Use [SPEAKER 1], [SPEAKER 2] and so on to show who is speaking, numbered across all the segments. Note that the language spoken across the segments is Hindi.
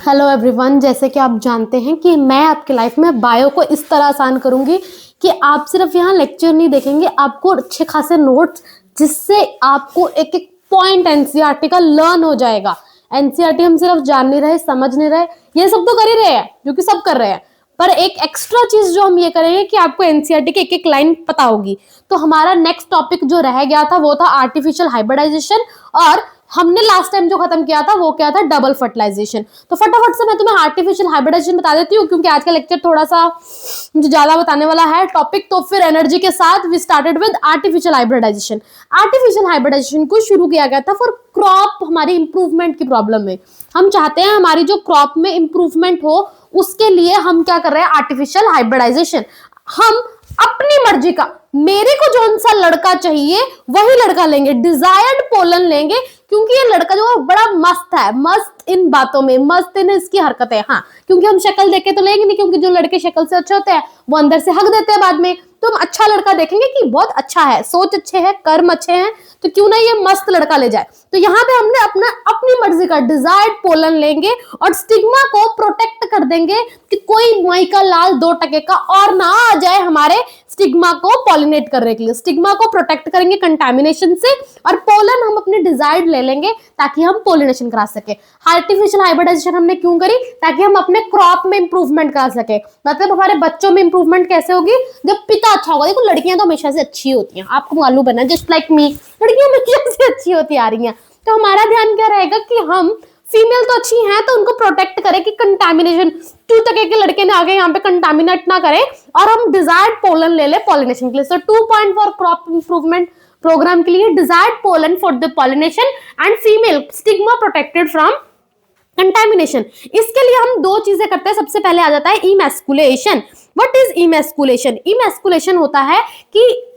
[SPEAKER 1] हेलो एवरीवन, जैसे कि आप जानते हैं कि मैं आपकी लाइफ में बायो को इस तरह आसान करूंगी कि आप सिर्फ यहाँ लेक्चर नहीं देखेंगे, आपको अच्छे खासे नोट्स जिससे आपको एक एक पॉइंट एनसीईआरटी का लर्न हो जाएगा। एनसीईआरटी हम सिर्फ जान नहीं रहे, समझ नहीं रहे, ये सब तो कर ही रहे हैं जो कि सब कर रहे हैं, पर एक एक्स्ट्रा चीज जो हम ये करेंगे कि आपको एनसीईआरटी की एक एक लाइन पता होगी। तो हमारा नेक्स्ट टॉपिक जो रह गया था वो था आर्टिफिशियल हाइब्रिडाइजेशन, और हमने लास्ट टाइम जो खत्म किया था वो क्या था, डबल फर्टिलाइजेशन। तो फटाफट से मैं तुम्हें आर्टिफिशियल हाइब्रिडाइजेशन बता देती हूँ क्योंकि आज का लेक्चर थोड़ा सा मुझे ज्यादा बताने वाला है टॉपिक। तो फिर एनर्जी के साथ we started with artificial hybridisation. Artificial hybridisation को शुरू किया गया था फॉर क्रॉप, हमारी इंप्रूवमेंट की प्रॉब्लम में। हम चाहते हैं हमारी जो क्रॉप में इंप्रूवमेंट हो, उसके लिए हम क्या कर रहे हैं, आर्टिफिशियल हाइब्रिडाइजेशन। हम अपनी मर्जी का, मेरे को जौन सा लड़का चाहिए वही लड़का लेंगे, डिजायर्ड पोलन लेंगे, क्योंकि ये लड़का जो है बड़ा मस्त है, मस्त इन बातों में, मस्त इन इसकी हरकतें। हाँ, क्योंकि हम शक्ल देख के तो लेंगे नहीं, क्योंकि जो लड़के शक्ल से अच्छे होते हैं वो अंदर से हक देते हैं बाद में। तो हम अच्छा लड़का देखेंगे कि बहुत अच्छा है, सोच अच्छे है, कर्म अच्छे हैं, तो क्यों ना ये मस्त लड़का ले जाए। तो यहाँ पे हमने अपनी मर्जी का डिजायर्ड पोलन लेंगे और स्टिग्मा को प्रोटेक्ट कर देंगे कि कोई माई का लाल 2 टके का और ना आ जाए हमारे स्टिग्मा को पॉलिनेट करने के लिए। स्टिग्मा को प्रोटेक्ट करेंगे कंटामिनेशन से, और पोलन हम अपने डिजायर्ड ले लेंगे ताकि हम पोलिनेशन करा सके। आर्टिफिशियल हाइब्रिडाइजेशन हमने क्यों करी, ताकि हम अपने क्रॉप में इंप्रूवमेंट करा सके। मतलब हमारे बच्चों में इंप्रूवमेंट कैसे होगी, जब पिता अच्छा होगा। देखो लड़कियां तो हमेशा से अच्छी होती हैं, आपको मालूम है ना, जस्ट लाइक मी, लड़कियां हमेशा से अच्छी होती आ रही हैं। तो हमारा ध्यान क्या रहेगा कि हम फीमेल तो अच्छी हैं तो उनको प्रोटेक्ट करें कि कंटामिनेशन 2 टके के लड़के ने आगे यहाँ पे कंटामिनेट ना करें, और हम डिजायर्ड पोलन ले ले पॉलिनेशन के लिए। So 2 point for crop improvement programme के लिए, desired pollen for the pollination and female stigma protected from contamination. इसके लिए हम 2 चीजें करते हैं। सबसे पहले आ जाता है emasculation. What is emasculation? Emasculation होता है कि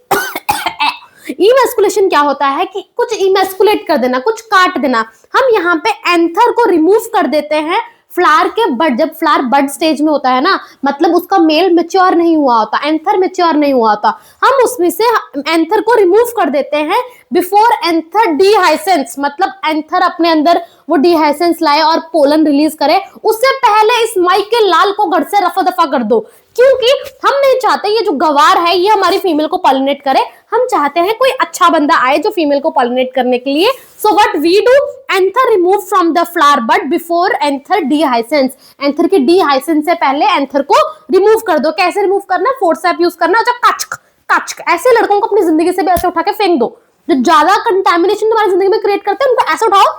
[SPEAKER 1] इमैस्कुलेशन क्या होता है कि कुछ इमैस्कुलेट कर देना, कुछ काट देना। हम यहाँ पे एंथर को रिमूव कर देते हैं फ्लावर के बड। जब फ्लावर बड स्टेज में होता है ना, मतलब उसका मेल मैच्योर नहीं हुआ होता, एंथर मैच्योर नहीं हुआ होता, हम उसमें से एंथर को रिमूव कर देते हैं बिफोर एंथर डिहाइसेंस। मतलब एंथर अपने अंदर वो डिहाइसेंस लाए और पोलन रिलीज करे, उससे पहले इस माई के लाल को घर से रफा दफा कर दो, क्योंकि हम नहीं चाहते ये जो गवार है ये हमारी फीमेल को पॉलिनेट करे। हम चाहते हैं कोई अच्छा बंदा आए जो फीमेल को पॉलिनेट करने के लिए। So what we do, anther remove from the flower bud before anther dehiscence. Anther की डिहाइसेंस से पहले एंथर को रिमूव कर दो। कैसे रिमूव करना, फोर्सेप यूज करना, अच्छा काचक काचक। ऐसे लड़कों को अपनी जिंदगी से भी ऐसे उठा के फेंक दो जो ज्यादा कंटामिनेशन तुम्हारी जिंदगी में क्रिएट करते हैं, उनको ऐसे उठाओ,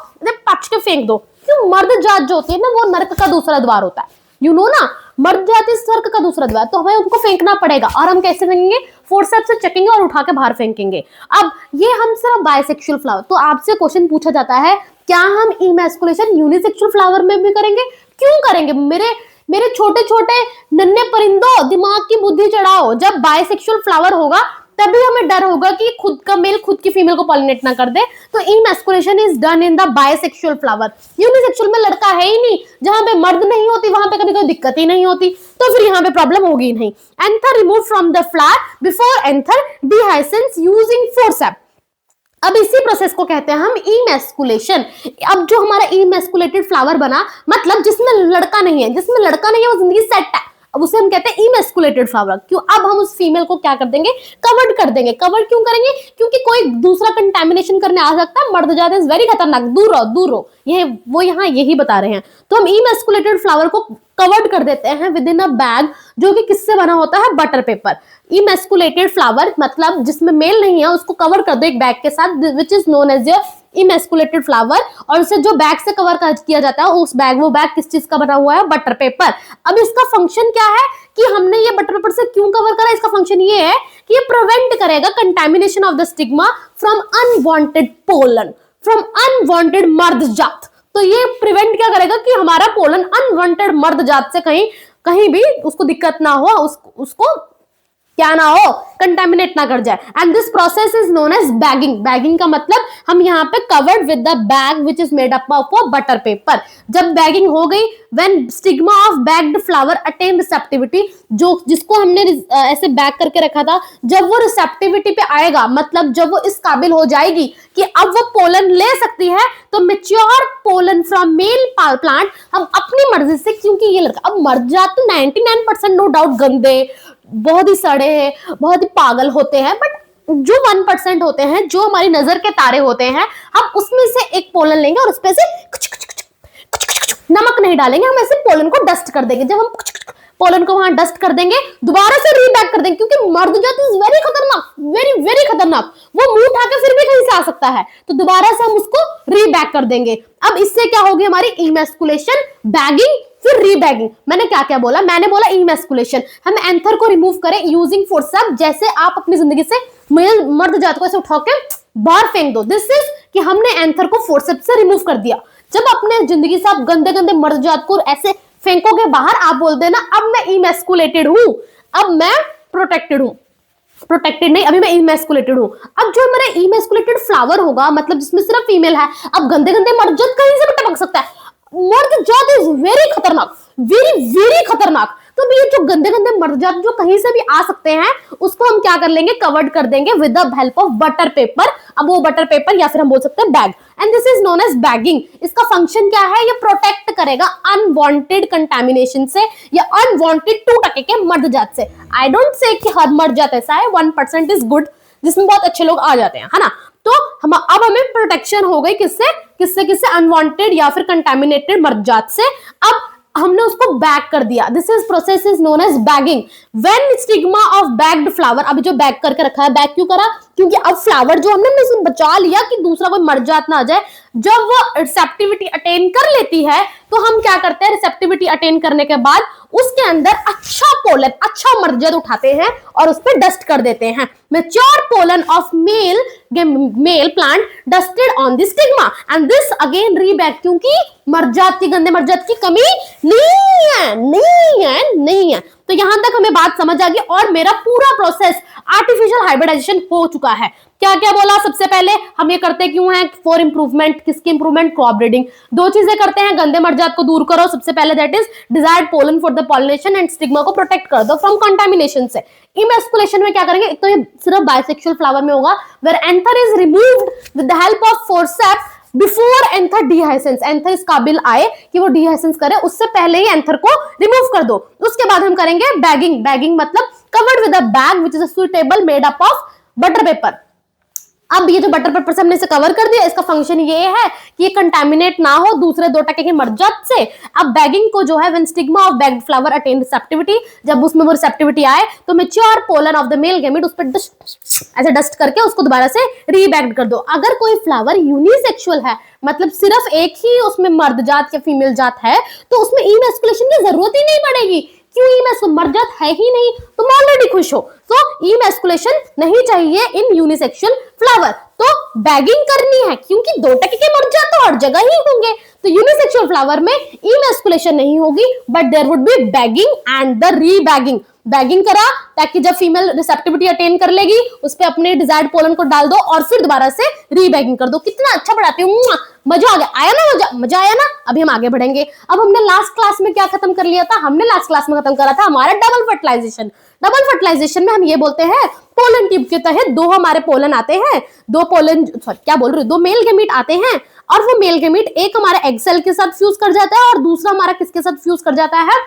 [SPEAKER 1] पच के फेंक दो। क्यों, मर्द जात जो होती है ना वो नरक का दूसरा द्वार होता है, यू नो ना, मर्द जाति स्वर्ग का दूसरा द्वार। तो हमें उनको फेंकना पड़ेगा, और हम कैसे फेंकेंगे, फोर्सेप से चकेंगे और उठा के बाहर फेंकेंगे। अब ये हम सिर्फ बायसेक्सुअल फ्लावर। तो आपसे क्वेश्चन पूछा जाता है, क्या हम इमैस्कुलेशन यूनिसेक्सुअल फ्लावर में भी करेंगे? क्यों करेंगे? मेरे छोटे छोटे नन्हे परिंदों, दिमाग की बुद्धि चढ़ाओ। जब बायसेक्सुअल फ्लावर होगा तभी हमें डर होगा कि खुद का मेल खुद की फीमेल को पॉलिनेट ना कर दे। तो emasculation is done in the bisexual flower. Unisexual में लड़का है ही नहीं, जहां पे मर्द नहीं होती वहां पे कभी कोई दिक्कत ही नहीं होती, तो फिर यहाँ पे प्रॉब्लम होगी नहीं। Anther remove from the flower before anther dehiscence using forcep. अब इसी प्रोसेस को कहते हैं हम इमैस्कुलेशन। अब जो हमारा इमैस्कुलेटेड फ्लावर बना, मतलब जिसमें लड़का नहीं है, जिसमें लड़का नहीं है वो जिंदगी सेट है, अब उसे हम कहते हैं इमैस्कुलेटेड फ्लावर। क्यों? अब हम उस फीमेल को क्या कर देंगे, कवर्ड कर देंगे। कवर्ड क्यों करेंगे? क्योंकि कोई दूसरा कंटामिनेशन करने आ सकता है, मर्द जाते हैं वेरी खतरनाक, दूर रहो दूर रहो, ये वो यहाँ यही बता रहे हैं। तो हम इमैस्कुलेटेड फ्लावर को कवर्ड कर देते हैं विद इन अ बैग, जो कि किससे बना होता है, बटर पेपर। इमैस्कुलेटेड फ्लावर मतलब जिसमें मेल नहीं है उसको कवर कर दो एक बैग के साथ, which is known as your emasculated flower. और उसे जो बैग से कवर किया जाता है उस बैग, वो बैग किस चीज का बना हुआ है, बटर पेपर। अब इसका फंक्शन क्या है कि हमने ये बटर पेपर से क्यों कवर करा? इसका फंक्शन ये है कि ये प्रिवेंट करेगा contamination of the stigma from unwanted pollen, from unwanted मर्द जात। तो ये प्रिवेंट क्या करेगा कि हमारा पोलन अनवांटेड मर्द जात से कहीं भी उसको दिक्कत ना हो, उसको क्या ना हो, कंटेमिनेट ना कर जाए। And this process is known as bagging. Bagging का मतलब हम यहाँ पे covered with the bag which is made up of butter paper. जब बैगिंग हो गई, when stigma of bagged flower attain receptivity, जो जिसको हमने ऐसे बैग करके रखा था, जब वो रिसेप्टिविटी पे आएगा, मतलब जब वो इस काबिल हो जाएगी कि अब वो पोलन ले सकती है, तो mature pollen from male plant हम अपनी मर्जी से, क्योंकि ये लड़का अब मर्जात तो 99% नो डाउट गंदे, बहुत ही सड़े, बहुत ही पागल होते हैं, बट जो 1% होते हैं, जो हमारी नजर के तारे होते हैं, हम उसमें से एक पोलन लेंगे और उसपे से नमक नहीं डालेंगे, हम ऐसे पोलन को डस्ट कर देंगे। जब हम पोलन को वहां डस्ट कर देंगे, दोबारा से रीबैक कर देंगे, क्योंकि मर्द जात इज वेरी खतरनाक, वेरी वेरी खतरनाक, वो मुंह उठा के फिर भी कहीं से आ सकता है, तो दोबारा से हम उसको रीबैक कर देंगे। अब इससे क्या होगी हमारी इमैस्कुलेशन, बैगिंग, फिर रीबैगिंग। मैंने क्या क्या बोला, मैंने बोला इमैस्कुलेशन, हम एंथर को रिमूव करें यूजिंग फोर्सेप, जैसे आप अपनी जिंदगी से मेल मर्द जात को ऐसे उठा के बाहर फेंक दो। दिस इज कि हमने एंथर को फोर्सेप से रिमूव कर दिया। जब अपने जिंदगी से आप गंदे गंदे मर्द जात को ऐसे फेंकोगे बाहर, आप बोल देना अब मैं इमैस्कुलेटेड हूं, अब मैं प्रोटेक्टेड हूं, प्रोटेक्टेड नहीं, अभी मैं इमैस्कुलेटेड हूं। अब जो मेरा इमैस्कुलेटेड फ्लावर होगा, मतलब जिसमें सिर्फ फीमेल है, अब गंदे गंदे मर्द जात कहीं से भी टपक सकता है। मर्द जात इज वेरी खतरनाक, वेरी वेरी खतरनाक। तो ये जो गंदे गंदे मर्द जात जो कहीं से भी आ सकते हैं, उसको हम क्या कर लेंगे, कवर्ड कर देंगे with the help of butter paper. अब वो बटर पेपर या फिर हम बोल सकते हैं bag, and this is known as bagging. इसका फंक्शन क्या है, ये प्रोटेक्ट करेगा अनवांटेड कंटामिनेशन से या अनवांटेड 2% के मर्द जात से। आई डोंट से कि हर मर्द जात ऐसा है, 1% इज गुड, जिसमें बहुत अच्छे लोग आ जाते हैं, है ना। तो हम अब हमें प्रोटेक्शन हो गई किससे, किससे किससे, अनवांटेड या फिर कंटामिनेटेड मर्द जात से। अब हमने उसको बैग कर दिया। This is process is known as bagging. When stigma of bagged flower, अभी जो बैग करके रखा है, बैग क्यों करा, क्योंकि अब फ्लावर जो हमने इसमें बचा लिया कि दूसरा कोई मर जात ना आ जाए। जब वो रिसेप्टिविटी अटेन कर लेती है, तो हम क्या करते हैं, रिसेप्टिविटी अटेन करने के बाद उसके अंदर अच्छा पोलन, अच्छा मर्जद उठाते हैं और उस पर डस्ट कर देते हैं। Mature pollen of male plant dusted on the stigma and this again Rebag, क्योंकि मर्जात की, गंदे मर्जात की कमी नहीं है, नहीं है, नहीं है। तो यहां तक हमें बात समझ आ गई और मेरा पूरा प्रोसेस आर्टिफिशियल हाइब्रिडाइजेशन हो चुका है। क्या क्या बोला, सबसे पहले हम ये करते क्यों हैं, फॉर इंप्रूवमेंट, किसकी इंप्रूवमेंट, क्रॉप ब्रीडिंग। दो चीजें करते हैं, गंदे मर्जात को दूर करो सबसे पहले, that is desired pollen for the pollination, and stigma को प्रोटेक्ट कर दो फ्रॉम कंटामिनेशन से। इमैस्कुलेशन में क्या करेंगे, एक तो ये सिर्फ बायसेक्सुअल फ्लावर में होगा, where anther is removed with the help of forceps before anther dehiscence. Anther इस काबिल आए कि वो डिहाइसेंस करे, उससे पहले ही एंथर को रिमूव कर दो। उसके बाद हम करेंगे बैगिंग। बैगिंग मतलब covered with a bag which is a suitable made up of butter paper. अब ये जो बटर पेपर से हमने इसे कवर कर दिया, इसका फंक्शन ये है कि ये कंटामिनेट ना हो दूसरे 2% के मर्जात से। अब बैगिंग को जो है, when stigma of bagged flower attain receptivity, जब उसमें वो रिसेप्टिविटी आए, तो mature pollen of the male gamete उस पर ऐसे डस्ट करके उसको दोबारा से रीबैग्ड कर दो। अगर कोई फ्लावर यूनिसेक्सुअल है, मतलब सिर्फ एक ही उसमें मर्द जात या फीमेल जात है, तो उसमें इमैस्कुलेशन की जरूरत ही नहीं पड़ेगी। क्यों, इमैस्कुलेशन मर्जात है ही नहीं, तुम ऑलरेडी खुश हो, तो इमैस्कुलेशन नहीं चाहिए इन यूनिसेक्सुअल फ्लावर। तो बैगिंग करनी है, क्योंकि 2% के मर्जात तो हर जगह ही होंगे, तो यूनिसेक्सुअल फ्लावर में इमैस्कुलेशन नहीं होगी, but there would be bagging and the rebagging. Bagging करा ताकि जब फीमेल रिसेप्टिविटी अटेन कर लेगी, उस पे अपने डिजायर्ड पोलन को डाल दो और फिर दोबारा से रीबैगिंग कर दो। कितना अच्छा पढ़ाती हूँ, मजा आ गया, आया ना, मजा आया ना। अभी हम आगे बढ़ेंगे। अब हमने लास्ट क्लास में क्या खत्म कर लिया था, हमने लास्ट क्लास में खत्म करा था हमारा डबल फर्टिलाइजेशन। डबल फर्टिलाइजेशन में हम ये बोलते हैं, पोलन ट्यूब के तहत दो हमारे पोलन आते हैं, दो पोलन, सॉरी क्या बोल रही हूँ, दो मेल गैमीट आते हैं, और वो मेल गैमीट एक हमारा एग सेल के साथ फ्यूज कर जाता है और दूसरा हमारा किसके साथ फ्यूज कर जाता है,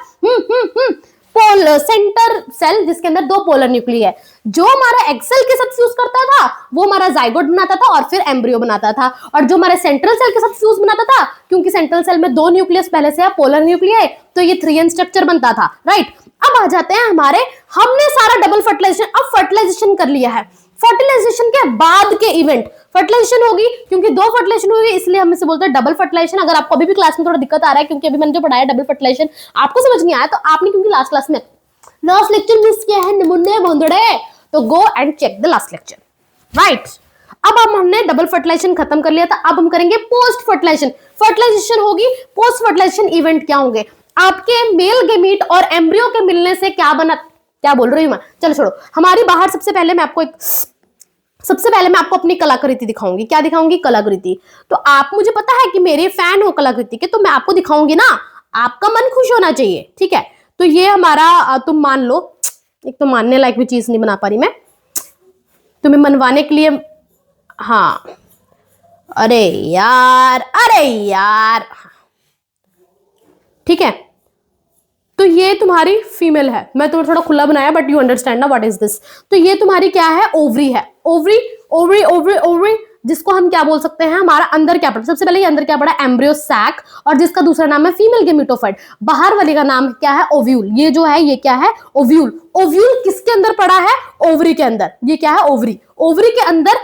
[SPEAKER 1] सेंटर सेल, जिसके अंदर दो पोलर न्यूक्ली है। जो हमारा एग सेल के साथ फ्यूज करता था वो हमारा जाइगोट बनाता था और फिर एम्ब्रियो बनाता था, और जो हमारे सेंट्रल सेल के साथ फ्यूज बनाता था, क्योंकि सेंट्रल सेल में 2 न्यूक्लियस पहले से है, पोलर न्यूक्लियस, तो ये 3n स्ट्रक्चर बनता था, राइट। अब आ जाते हैं हमारे, हमने सारा डबल फर्टिलाइजेशन, अब फर्टिलाइजेशन कर लिया है। फर्टिलाइजेशन के बाद के इवेंट, फर्टिलाइजेशन होगी, क्योंकि 2 फर्टिलाइजेशन होगी, इसलिए हम इसे बोलते हैं डबल फर्टिलाइजेशन। अगर आपको अभी भी क्लास में थोड़ा दिक्कत आ रहा है, क्योंकि अभी मैंने जो पढ़ाया डबल फर्टिलाइजेशन आपको समझ नहीं आया, तो आपने क्योंकि लास्ट लेक्चर मिस किया है नमुने भोंदड़े, तो go and check the last lecture, right. अब हमने डबल फर्टिलाइजेशन खत्म कर लिया था, अब हम करेंगे पोस्ट फर्टिलाइजेशन। फर्टिलाइजेशन होगी, पोस्ट फर्टिलाइजेशन इवेंट क्या होंगे, आपके मेल गैमीट और एम्ब्रियो के मिलने से क्या बना, क्या बोल रही हूँ मैं, चलो छोड़ो। हमारी बाहर सबसे पहले मैं आपको अपनी कलाकृति दिखाऊंगी। क्या दिखाऊंगी? कलाकृति। तो आप, मुझे पता है कि मेरे फैन हो कलाकृति के, तो मैं आपको दिखाऊंगी ना, आपका मन खुश होना चाहिए, ठीक है। तो ये हमारा, तुम मान लो, एक तो मानने लायक भी चीज नहीं बना पा रही मैं, तुम्हें मनवाने के लिए। हाँ, अरे यार, अरे यार, ठीक है। तो ये तुम्हारी फीमेल है, मैं तो थोड़ा खुला बनाया, बट यू अंडरस्टैंड ना व्हाट इज दिस। तो ये तुम्हारी क्या है? ओवरी है। ओवरी, ओवरी, ओवरी, ओवरी, जिसको हम क्या बोल सकते हैं? हमारा अंदर क्या पड़ा? सबसे पहले ये अंदर क्या पड़ा? एम्ब्रियो सैक, और जिसका दूसरा नाम है फीमेल गेमेटोफाइट। बाहर वाले का नाम क्या है? ओव्यूल। ये जो है, ये क्या है? ओव्यूल। ओव्यूल किसके अंदर पड़ा है? ओवरी के अंदर। ये क्या है? ओवरी। ओवरी के अंदर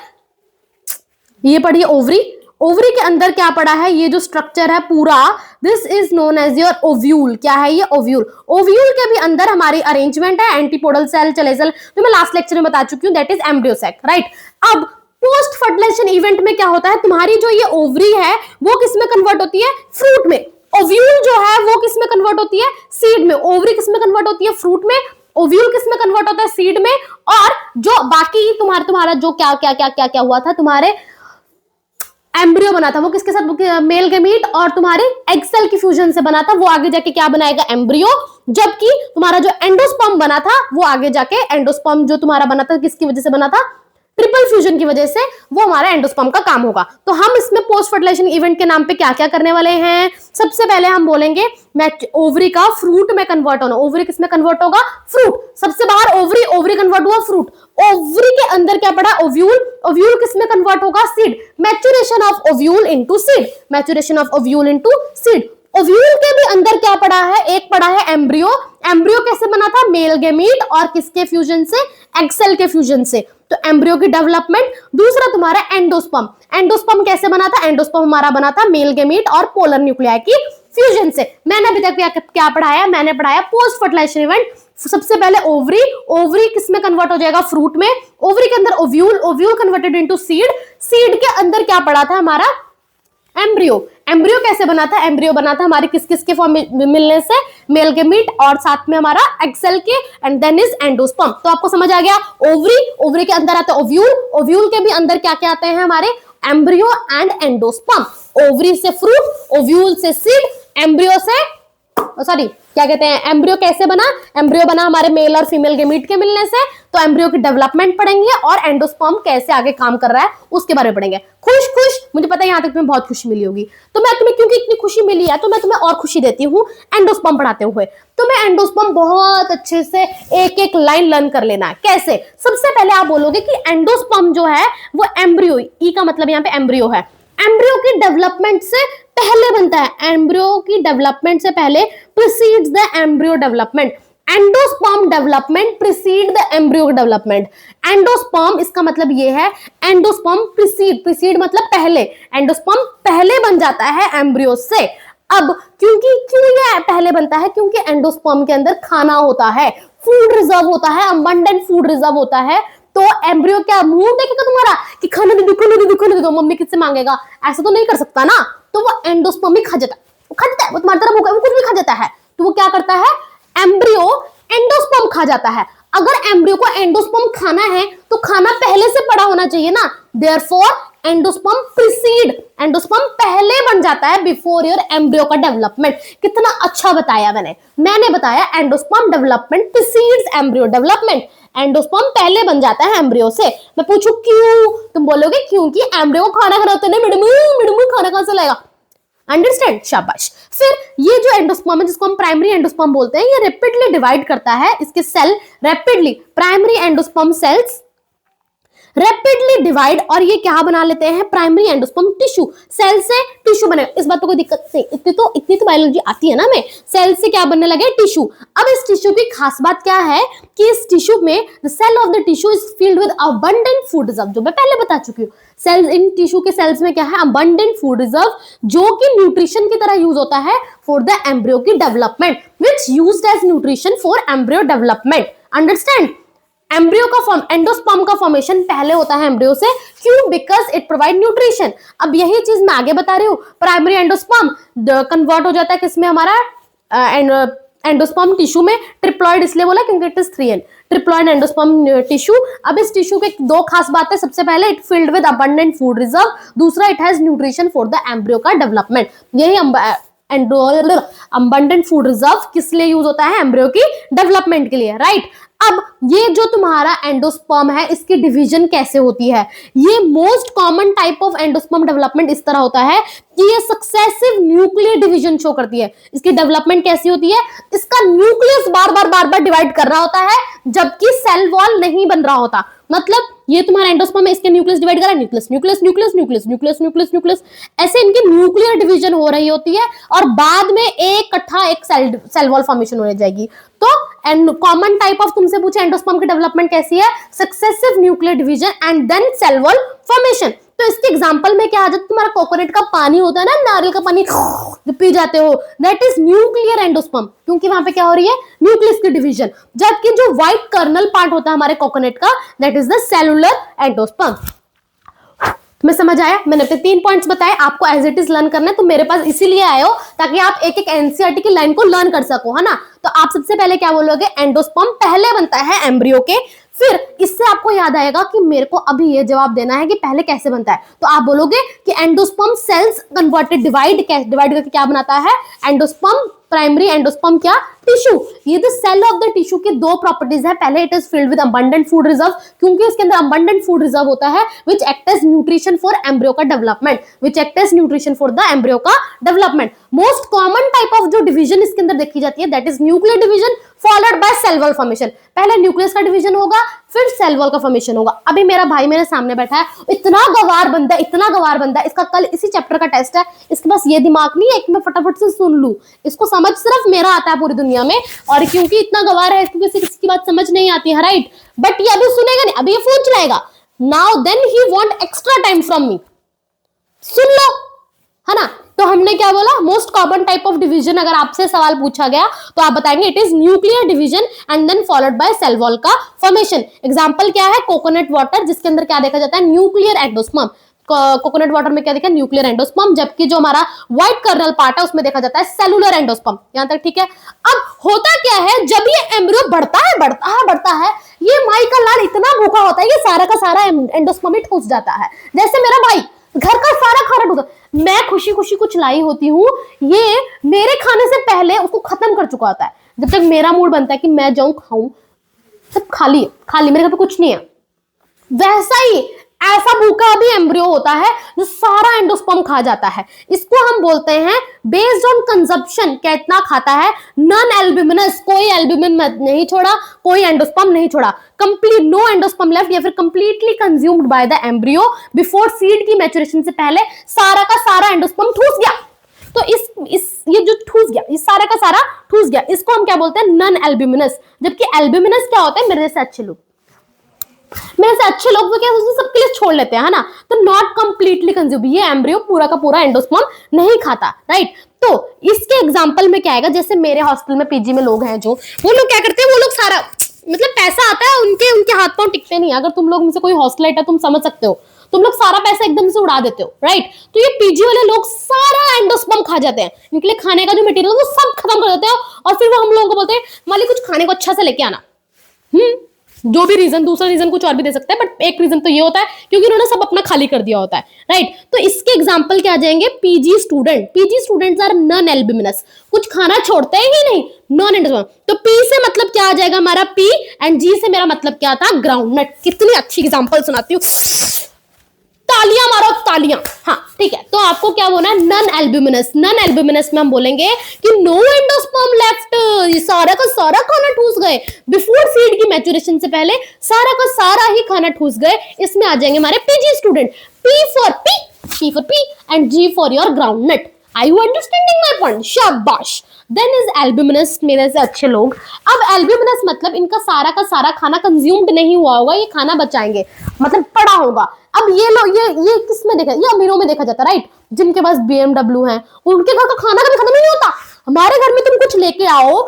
[SPEAKER 1] ये पड़ी है ओवरी। ओवरी के अंदर क्या पड़ा है? ये जो स्ट्रक्चर है पूरा, this is known as your ovule. क्या है ये? ओव्यूल। ओव्यूल के भी अंदर हमारी अरेंजमेंट है एंटीपोडल सेल, चले सेल, तो मैं लास्ट लेक्चर में बता चुकी हूँ, that is embryo sac, right. अब पोस्ट फर्टिलाइजेशन इवेंट में क्या होता है? तुम्हारी जो ये ओवरी है वो किस में कन्वर्ट होती है? फ्रूट में। ओव्यूल जो है वो किस में कन्वर्ट होती है? सीड में। ओवरी किस में कन्वर्ट होती है? फ्रूट में। ओव्यूल किस में कन्वर्ट होता है? सीड में। और जो बाकी तुम्हारा जो क्या क्या क्या क्या क्या हुआ था, तुम्हारे एम्ब्रियो बना था, वो किसके साथ? मेल गेमीट और तुम्हारे एग सेल की फ्यूजन से बना था। वो आगे जाके क्या बनाएगा? एम्ब्रियो। जबकि तुम्हारा जो एंडोस्पर्म बना था, वो आगे जाके एंडोस्पर्म जो तुम्हारा बना था, किसकी वजह से बना था? ट्रिपल फ्यूजन की वजह से, वो हमारा एंडोस्पर्म का काम होगा। तो हम इसमें पोस्ट फर्टिलाइजेशन इवेंट के नाम पे क्या क्या करने वाले हैं? सबसे पहले हम बोलेंगे ओवरी का फ्रूट में कन्वर्ट होना। ओवरी किस में कन्वर्ट होगा? फ्रूट। सबसे बाहर ओवरी, ओवरी कन्वर्ट हुआ फ्रूट। ओवरी के अंदर क्या पड़ा? ओव्यूल। ओव्यूल किस में कन्वर्ट होगा? Seed. Maturation of ovule into seed. Maturation of ovule into seed. Ovule के भी अंदर क्या पड़ा है? एक पड़ा है एम्ब्रियो। एम्ब्रियो कैसे बना था? मेल गेमीट और किसके फ्यूजन से? एग सेल के फ्यूजन से। तो एम्ब्रियो की डेवलपमेंट। दूसरा तुम्हारा एंडोस्पर्म। एंडोस्पर्म कैसे बना था? एंडोस्पर्म हमारा बना था मेल गेमीट और पोलर न्यूक्लियाई की फ्यूजन से। मैंने अभी तक क्या पढ़ाया? मैंने पढ़ाया पोस्ट फर्टिलाइजेशन इवेंट। सबसे पहले ओवरी। ओवरी किस में कन्वर्ट हो जाएगा? फ्रूट में। ओवरी के अंदर ovule. Ovule converted into seed. Seed के अंदर क्या पड़ा था? हमारा एम्ब्रियो। एम्ब्रियो कैसे बना था? एम्ब्रियो बना था हमारे किस किस के फॉर्म मिलने से? मेल गेमीट और साथ में हमारा एग सेल के, एंड देन इज एंडोस्पर्म। तो आपको समझ आ गया? ओवरी, ओवरी के अंदर आता है ओव्यूल। ओव्यूल के भी अंदर क्या क्या आते हैं हमारे? Embryo and endosperm. ओवरी से फ्रूट, ओव्यूल से सीड, एम्ब्रियो से, सॉरी क्या कहते हैं, एम्ब्रियो कैसे बना? एम्ब्रियो बना हमारे मेल और फीमेल गेमीट के मिलने से। तो एम्ब्रियो की डेवलपमेंट पढ़ेंगे और एंडोस्पर्म कैसे आगे काम कर रहा है उसके बारे में पढ़ेंगे। खुश खुश, मुझे पता है यहाँ तक तुम्हें बहुत खुशी मिली होगी। तो मैं तुम्हें, क्योंकि इतनी खुशी मिली है, तो मैं तुम्हें और खुशी देती हूँ एंडोस्पर्म पढ़ाते हुए। तो मैं एंडोस्पर्म बहुत अच्छे से एक एक लाइन लर्न कर लेना। कैसे? सबसे पहले आप बोलोगे कि एंडोस्पर्म जो है वो एम्ब्रियो, ई का मतलब यहाँ पे एम्ब्रियो है, एम्ब्रियो की डेवलपमेंट से पहले बनता है। एम्ब्रियो की डेवलपमेंट से पहले, precedes the embryo development. Endosperm development preceded the embryo development. Endosperm इसका मतलब ये है, एंडोस्पर्म प्रीसीड, प्रीसीड मतलब पहले, एंडोस्पर्म पहले बन जाता है एम्ब्रियो से। अब क्यों ये पहले बनता है? क्योंकि एंडोस्पर्म के अंदर खाना होता है, फूड रिजर्व होता है, अबंडेंट फूड रिजर्व होता है। तो एम्ब्रियो क्या मुंह देखेगा तुम्हारा कि खाना दे दो, खाना दे दो, खाना दे दो, मम्मी किससे मांगेगा? ऐसा तो नहीं कर सकता ना। तो वो एंडोस्पर्म ही खा जाता है, वो तुम्हारी तरह वो कुछ भी खा जाता है। तो वो क्या करता है? एम्ब्रियो एंडोस्पर्म खा जाता है। अगर एम्ब्रियो को एंडोस्पर्म खाना है तो खाना पहले से पड़ा होना चाहिए ना। देयरफॉर एंडोस्पर्म प्रीसीड, एंडोस्पर्म पहले बन जाता है बिफोर योर एम्ब्रियो का डेवलपमेंट। कितना अच्छा बताया मैंने बताया endosperm development precedes embryo development. Endosperm पहले बन जाता है एम्ब्रियो से। मैं पूछूं क्यों? तुम बोलोगे क्योंकि एम्ब्रियो को खाना खाना होता है ना, मैडम खाना कहां से लाएगा? अंडरस्टैंड? शाबाश। फिर ये जो एंडोस्पर्म है, जिसको हम प्राइमरी एंडोस्पर्म बोलते हैं, ये रैपिडली डिवाइड करता है, इसके cell rapidly, primary endosperm cells rapidly divide, और ये क्या बना लेते हैं? Primary endosperm tissue. सेल से टिश्यू बने, इस बात तो कोई दिक्कत नहीं, इतनी तो बायोलॉजी आती है ना हमें। सेल से क्या बनने लगे? टिश्यू। अब इस टिश्यू की खास बात क्या है कि इस टिश्यू में the cell of the tissue is filled with abundant food reserve, जो मैं पहले बता चुकी हूँ। सेल्स, इन टिश्यू के सेल्स में क्या है? अबंडेंट फूड रिजर्व, जो कि न्यूट्रिशन की तरह यूज होता है फॉर द एम्ब्रियो की development, which used as nutrition for embryo development. Understand? Embryo का फॉर्म, एंडोस्पर्म का फॉर्मेशन पहले होता है एम्ब्रियो से। क्यों? Because it provide nutrition. अब यही चीज मैं आगे बता रही हूँ। प्राइमरी एंडोस्पर्म कन्वर्ट हो जाता है किसमें? हमारा एंडोस्पर्म टिश्यू में ट्रिप्लॉइड इसलिए बोला क्योंकि it is 3N, triploid endosperm tissue. अब इस टिश्यू के दो खास बातें, सबसे पहले it filled with abundant food reserve, दूसरा it has nutrition for the embryo का डेवलपमेंट। यही अबंडेंट फूड रिजर्व किस लिए यूज होता है? एम्ब्रियो की डेवलपमेंट के लिए, राइट। अब ये जो तुम्हारा एंडोस्पर्म है इसकी डिवीजन कैसे होती है? ये most common type of endosperm development इस तरह होता है कि ये सक्सेसिव न्यूक्लियर डिवीजन शो करती है। इसकी डेवलपमेंट कैसी होती है? इसका न्यूक्लियस बार बार डिवाइड कर रहा होता है जबकि सेल वॉल नहीं बन रहा होता। मतलब ये तुम्हारा एंडोस्पर्म है, इसके न्यूक्लियस डिवाइड कर रहा है, nucleus nucleus nucleus nucleus nucleus nucleus nucleus, ऐसे इनकी न्यूक्लियर डिवीजन हो रही होती है और बाद में एक सेल वॉल फॉर्मेशन हो जाएगी। तो एंड कॉमन टाइप ऑफ तुमसे पूछे एंडोस्पर्म की डेवलपमेंट कैसी है? Successive nuclear division and then cell wall formation. तो इसके एग्जांपल में क्या आ जाता है? तुम्हारा कोकोनट का पानी होता है ना, नारियल का पानी जो पी जाते हो, दैट इज न्यूक्लियर एंडोस्पर्म, क्योंकि वहां पे क्या हो रही है? न्यूक्लियस की डिवीजन। जबकि जो व्हाइट कर्नल पार्ट होता है हमारे कोकोनट का, that is the cellular endosperm. तुम्हें समझ आया? मैंने अपने 3 पॉइंट्स बताए, आपको एज इट इज लर्न करना है, तो मेरे पास इसीलिए आए हो ताकि आप एक एक एनसीईआरटी की लाइन को लर्न कर सको, है ना। तो आप सबसे पहले क्या बोलोगे? एंडोस्पर्म पहले बनता है एम्ब्रियो के। फिर इससे आपको याद आएगा कि मेरे को अभी ये जवाब देना है कि पहले कैसे बनता है। तो आप बोलोगे कि एंडोस्पर्म सेल्स कन्वर्टेड डिवाइड करके क्या बनाता है? एंडोस्पर्म प्राइमरी एंडोस्पर्म क्या? टिश्यू। ये the cell of the tissue की दो प्रॉपर्टीज है। पहले it is filled with abundant food reserve, क्योंकि इसके अंदर अबंडेंट फूड रिजर्व होता है which act as nutrition for embryo का development, which act as nutrition for the embryo का development. Most common type of जो डिवीजन इसके अंदर देखी जाती है that is nuclear division followed by cell wall formation. पहले न्यूक्लियस का डिवीजन होगा, फिर सेल वॉल का फॉर्मेशन होगा। अभी मेरा भाई मेरे सामने बैठा है, इतना गवार बंदा है, इतना गवार बंदा है, इसका कल इसी चैप्टर का टेस्ट है, इसके पास ये दिमाग नहीं है कि मैं फटाफट से सुन लूं। इसको समझ सिर्फ मेरा आता है पूरी दुनिया में, और क्योंकि इतना गवार है इसको किसी की बात समझ नहीं आती है, राइट। बट ये अभी सुनेगा नहीं, अभी ये फोन चलाएगा। Now then he want extra time from me. सुन लो, है ना। तो हमने क्या बोला? Most common type of division अगर आपसे सवाल पूछा गया तो आप बताएंगे it is nuclear division and then followed by cell wall का फॉर्मेशन। एग्जांपल क्या है? कोकोनट वाटर, जिसके अंदर क्या देखा जाता है? Nuclear endosperm. कोकोनट वाटर में क्या देखा? Nuclear endosperm. जबकि जो हमारा व्हाइट कर्नल पार्ट है उसमें देखा जाता है सेलुलर एंडोस्पर्म। यहां तक ठीक है। अब होता क्या है, जब ये एम्ब्रियो बढ़ता है, ये माई का लाल इतना भूखा होता है, ये सारा का सारा एंडोस्पर्म में ठूस जाता है। जैसे मेरा भाई घर का सारा खाना ठूसा, मैं खुशी खुशी कुछ लाई होती हूँ, ये मेरे खाने से पहले उसको खत्म कर चुका होता है। जब तक मेरा मूड बनता है कि मैं जाऊं खाऊं, सब खाली मेरे घर पे कुछ नहीं है। वैसा ही ऐसा भूखा भी एम्ब्रियो होता है जो सारा एंडोस्पर्म खा जाता है। इसको हम बोलते हैं बेस्ड ऑन कंजप्शन, कितना खाता है। नॉन एल्ब्यूमिनस, कोई एल्ब्यूमिन नहीं छोड़ा, कोई एंडोस्पर्म नहीं छोड़ा। कंप्लीट नो एंडोस्पर्म लेफ्ट, या फिर completely consumed by the embryo before seed की मैच्योरेशन से पहले सारा का सारा एंडोस्पर्म ठूस गया। तो ये जो ठूस गया, ये सारा का सारा ठूस गया, इसको हम क्या बोलते हैं? Non albuminous. जबकि एल्ब्यूमिनस क्या होता है? मेरे से अच्छे लोग तो क्या सबके लिए छोड़ लेते हैं, है ना। तो नॉट कंप्लीटली कंज्यूम, ये एम्ब्रियो पूरा का पूरा एंडोस्पर्म नहीं खाता, राइट। तो इसके एग्जांपल में क्या आएगा? जैसे मेरे हॉस्टल में पीजी में लोग हैं जो, वो लोग क्या करते हैं, वो लोग सारा मतलब पैसा आता है उनके हाथ पांव टिकते नहीं। अगर तुम लोग में से कोई हॉस्टलाइट है, तुम समझ सकते हो, तुम लोग सारा पैसा एकदम से उड़ा देते हो, राइट। तो ये पीजी वाले लोग सारा एंडोस्पर्म खा जाते हैं, इनके लिए खाने का जो मटेरियल वो सब खत्म कर देते हैं, और फिर वो हम लोगों को बोलते हैं मालिक कुछ खाने को अच्छा से लेके आना। जो भी रीजन, दूसरा रीजन कुछ और भी दे सकता है, बट एक रीजन तो ये होता है क्योंकि उन्होंने सब अपना खाली कर दिया होता है, राइट। तो इसके एग्जांपल क्या आ जाएंगे? PG students are non albuminous, कुछ खाना छोड़ते ही नहीं, नॉन एंडोस्पर्म। तो पी से मतलब क्या आ जाएगा हमारा? पी, एंड जी से मेरा मतलब क्या था? ग्राउंडनट। कितनी अच्छी एग्जांपल सुनाती हूँ, तालियां मारो तालियां। हाँ ठीक है, तो आपको क्या बोलना है? Non albuminous. नॉन एल्ब्यूमिनस में हम बोलेंगे कि नो एंडोस्पर्म लेफ्ट, ये सारा का सारा खाना ठूस गए बिफोर सीड की मैच्योरेशन से पहले, सारा का सारा ही खाना ठूस गए। इसमें आ जाएंगे हमारे PG student. P for P and G for your groundnut. Are you understanding my point? शाबाश। Then is albuminous, मेरे से अच्छे लोग। अब albuminous मतलब इनका सारा का सारा खाना कंज्यूम्ड नहीं हुआ होगा, ये खाना बचाएंगे, मतलब पड़ा होगा। अब ये लोग ये किस में देखा? ये अमीरों में देखा जाता है, राइट। जिनके पास BMW है, उनके घर का खाना कभी खत्म नहीं होता। हमारे घर में तुम कुछ लेके आओ,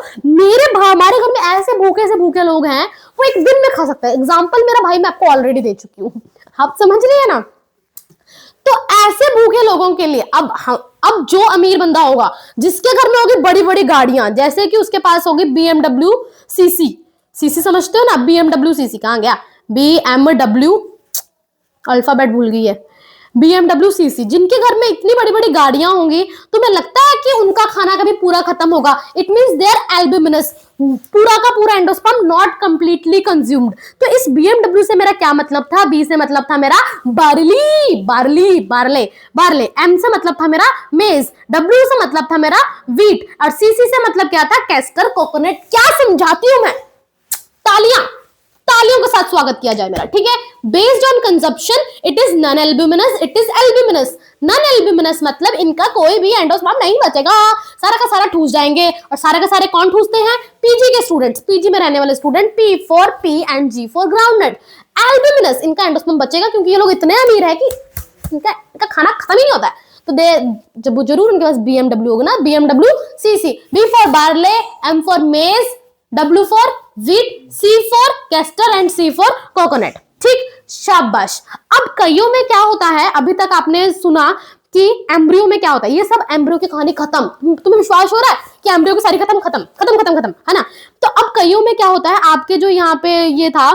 [SPEAKER 1] हमारे घर में ऐसे भूखे लोग हैं, वो एक दिन में खा सकते हैं। एग्जाम्पल मेरा भाई मैं आपको ऑलरेडी दे चुकी हूँ, आप समझ रही है ना। तो ऐसे भूखे लोगों के लिए अब अब जो अमीर बंदा होगा जिसके घर में होगी बड़ी बड़ी गाड़ियां, जैसे कि उसके पास होगी BMW CC, सीसी समझते हो ना, BMW CC कहां गया, BMW अल्फाबेट भूल गई है, BMW CC, जिनके घर में इतनी बड़ी बड़ी गाड़ियां होंगी, तुम्हें लगता है कि उनका खाना कभी पूरा खत्म होगा? इट मीन्स देयर एल्ब्यूमिनस, पूरा का पूरा एंडोस्पर्म नॉट कंप्लीटली कंज्यूम्ड। तो इस BMW से मेरा क्या मतलब था? B से मतलब था मेरा barley, barley, barley, barley. M से मतलब था मेरा मेज, W से मतलब था मेरा व्हीट, और CC से मतलब क्या था? Castor coconut. क्या समझाती हूं मैं? तालियां, तालियों के साथ स्वागत किया जाए मेरा, ठीक है। Based on consumption it is non albuminous, it is albuminous. Non albuminous मतलब इनका कोई भी एंडोस्पर्म नहीं बचेगा, सारा का सारा ठूस जाएंगे। और सारे का सारे कौन ठूसते हैं? पीजी के स्टूडेंट्स, पीजी में रहने वाले student. P for P and G for groundnut. Albuminous, इनका एंडोस्पर्म बचेगा क्योंकि ये लोग इतने अमीर है कि इनका खाना खत्म ही नहीं होता है। तो दे जब जरूर उनके पास BMW होगा ना, BMW CC। B for barley, M for मेज, W for wheat, C for castor and C for coconut. ठीक, शाबाश। अब कईयों में क्या होता है, अभी तक आपने सुना कि एम्ब्रियो में क्या होता है, ये सब एम्ब्रियो की कहानी खत्म। तुम्हें विश्वास हो रहा है कि एम्ब्रियो की सारी खत्म खत्म खत्म खत्म खत्म, है ना? तो अब कईयों में क्या होता है, आपके जो यहाँ पे ये था